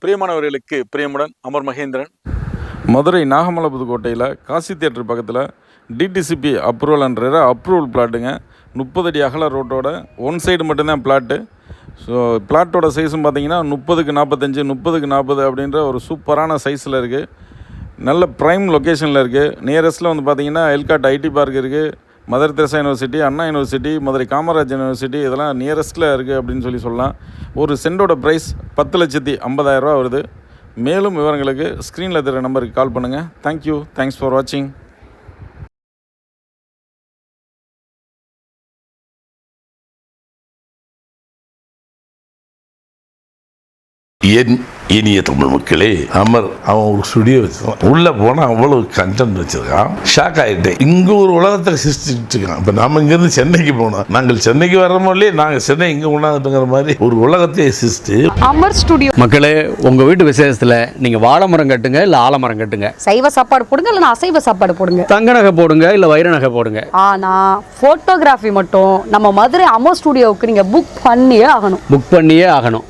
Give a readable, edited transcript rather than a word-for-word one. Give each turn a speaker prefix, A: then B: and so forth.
A: பிரியமானவர்களுக்கு பிரியமுடன் அமர் மகேந்திரன். மதுரை நாகமலை புதுக்கோட்டையில் காசி தியேட்டர் பக்கத்தில் DTCP approval and approval பிளாட்டுங்க. 30 அடி அகல ரோட்டோட ஒன் சைடு மட்டும்தான் பிளாட்டு. ஸோ பிளாட்டோட சைஸும் பார்த்தீங்கன்னா 30க்கு 45, 30க்கு 40 அப்படின்ற ஒரு சூப்பரான சைஸில் இருக்குது. நல்ல ப்ரைம் லொக்கேஷனில் இருக்குது. நியரஸ்ட்டில் வந்து பார்த்தீங்கன்னா எல்காட் ஐடி பார்க் இருக்குது, மதர் தெரசா யூனிவர்சிட்டி, அண்ணா யூனிவர்சிட்டி, மதுரை காமராஜ் யூனிவர்சிட்டி, இதெல்லாம் நியரஸ்ட்டில் இருக்குது அப்படின்னு சொல்லலாம். ஒரு சென்டோட ப்ரைஸ் 10,50,000 வருது. மேலும் விவரங்களுக்கு ஸ்க்ரீனில் தெரிகிற நம்பருக்கு கால் பண்ணுங்கள். தேங்க்யூ. தேங்க்ஸ் ஃபார் வாட்சிங்.
B: என் இனிய தமிழ் மக்களே, அமர் அவன் ஒரு ஸ்டுடியோ வச்சிருக்கான். உள்ள போனா அவ்வளவு கண்டென்ட் வச்சிருக்கான். ஷாக் ஆகிட்டேன். இங்க ஒரு உலகத்தை சிருஷ்டிட்டு இருக்கான். இப்ப நாம இங்க இருந்து சென்னைக்கு போனோம். நாங்கள் சென்னைக்கு வர்றோமோ இல்லையே, நாங்க சென்னை இங்க கொண்டாந்துட்டுங்கிற மாதிரி ஒரு உலகத்தை சிருஷ்டி
C: அமர் ஸ்டுடியோ. மக்களே, உங்க வீட்டு விசேஷத்துல நீங்க வாழை மரம் கட்டுங்க இல்ல ஆலமரம் கட்டுங்க,
D: சைவ சாப்பாடு போடுங்க இல்ல அசைவ சாப்பாடு போடுங்க,
C: தங்க நகை போடுங்க இல்ல வைர நகை போடுங்க.
D: ஆனா போட்டோகிராஃபி மட்டும் நம்ம மதுரை அமர் ஸ்டுடியோவுக்கு நீங்க புக் பண்ணியே ஆகணும்.
C: புக் பண்ணியே ஆகணும்.